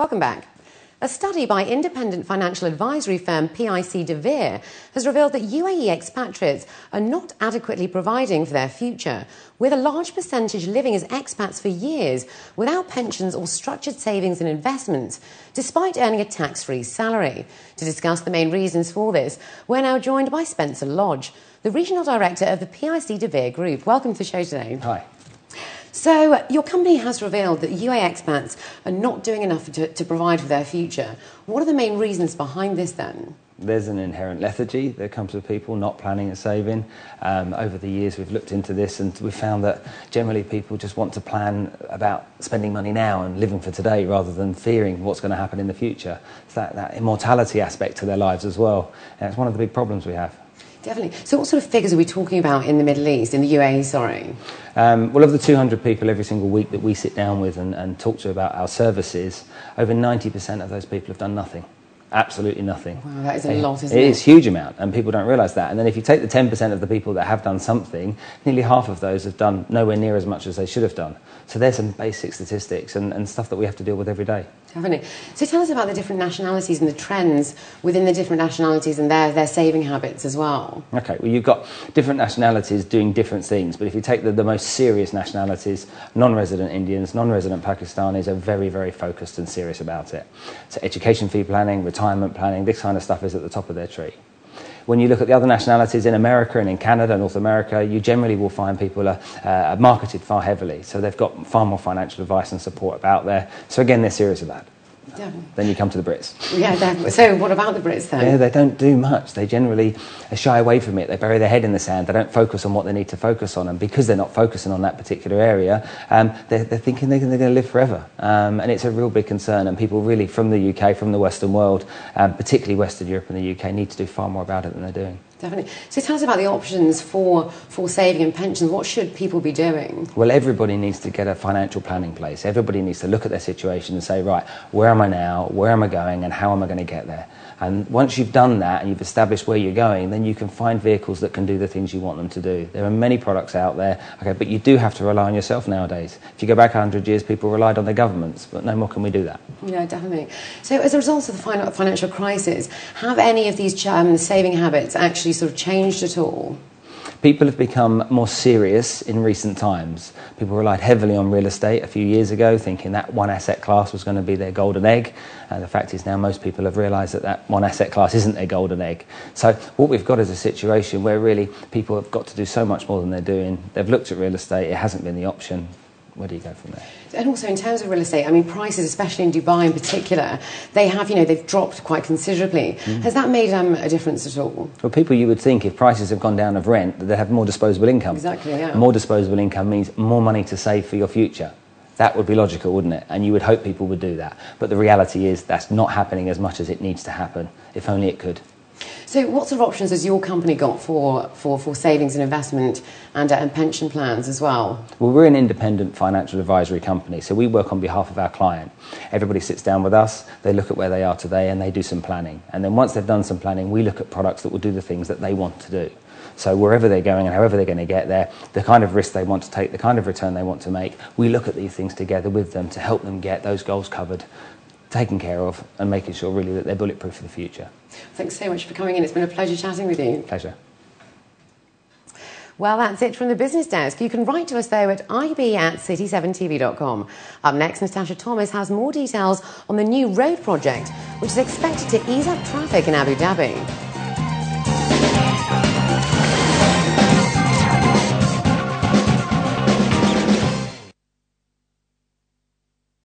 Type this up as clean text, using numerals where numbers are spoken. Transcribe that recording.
Welcome back. A study by independent financial advisory firm deVere has revealed that UAE expatriates are not adequately providing for their future, with a large percentage living as expats for years without pensions or structured savings and investments, despite earning a tax-free salary. To discuss the main reasons for this, we're now joined by Spencer Lodge, the Regional Director of the deVere Group. Welcome to the show today. Hi. So, your company has revealed that UAE expats are not doing enough to provide for their future. What are the main reasons behind this then? There's an inherent lethargy that comes with people not planning and saving. Over the years we've looked into this and we've found that generally people just want to plan about spending money now and living for today rather than fearing what's going to happen in the future. It's that immortality aspect to their lives as well. And it's one of the big problems we have. Definitely. So what sort of figures are we talking about in the Middle East, in the UAE, sorry? Well, of the 200 people every single week that we sit down with and talk to about our services, over 90% of those people have done nothing. Absolutely nothing. Wow, that is a lot, isn't it? It is a huge amount, and people don't realise that. And then if you take the 10% of the people that have done something, nearly half of those have done nowhere near as much as they should have done. So there's some basic statistics and stuff that we have to deal with every day. Definitely. So tell us about the different nationalities and the trends within the different nationalities and their saving habits as well. Okay, well, you've got different nationalities doing different things, but if you take the most serious nationalities, non-resident Indians, non-resident Pakistanis are very, very focused and serious about it. So education fee planning, retirement planning, this kind of stuff is at the top of their tree. When you look at the other nationalities in America and in Canada, North America, you generally will find people are marketed far heavily. So they've got far more financial advice and support about there. So again, they're serious about it. Definitely. Then you come to the Brits. Yeah, definitely. So what about the Brits then? Yeah, they don't do much. They generally shy away from it. They bury their head in the sand. They don't focus on what they need to focus on. And because they're not focusing on that particular area, they're thinking they're going to live forever. And it's a real big concern. And people really from the UK, from the Western world, particularly Western Europe and the UK, need to do far more about it than they're doing. Definitely. So tell us about the options for saving and pensions. What should people be doing? Well, everybody needs to get a financial plan in place. Everybody needs to look at their situation and say, right, where am I now, where am I going, and how am I going to get there? And once you've done that and you've established where you're going, then you can find vehicles that can do the things you want them to do. There are many products out there, okay, but you do have to rely on yourself nowadays. If you go back 100 years, people relied on their governments, but no more can we do that. Yeah, definitely. So as a result of the financial crisis, have any of these saving habits actually sort of changed at all? People have become more serious in recent times. People relied heavily on real estate a few years ago, thinking that one asset class was going to be their golden egg. And the fact is now most people have realised that one asset class isn't their golden egg. So what we've got is a situation where really people have got to do so much more than they're doing. They've looked at real estate, it hasn't been the option. Where do you go from there? And also in terms of real estate, I mean, prices, especially in Dubai in particular, they've dropped quite considerably. Has that made a difference at all? Well, people, you would think if prices have gone down of rent, that they'd have more disposable income. Exactly, yeah. More disposable income means more money to save for your future. That would be logical, wouldn't it? And you would hope people would do that. But the reality is that's not happening as much as it needs to happen, if only it could. So what sort of options has your company got for savings and investment and pension plans as well? Well, we're an independent financial advisory company, so we work on behalf of our client. Everybody sits down with us, they look at where they are today and they do some planning. And then once they've done some planning, we look at products that will do the things that they want to do. So wherever they're going and however they're going to get there, the kind of risk they want to take, the kind of return they want to make, we look at these things together with them to help them get those goals covered, taken care of, and making sure really that they're bulletproof for the future. Thanks so much for coming in. It's been a pleasure chatting with you. Pleasure. Well, that's it from the business desk. You can write to us, though, at ib@city7tv.com. Up next, Natasha Thomas has more details on the new road project, which is expected to ease up traffic in Abu Dhabi.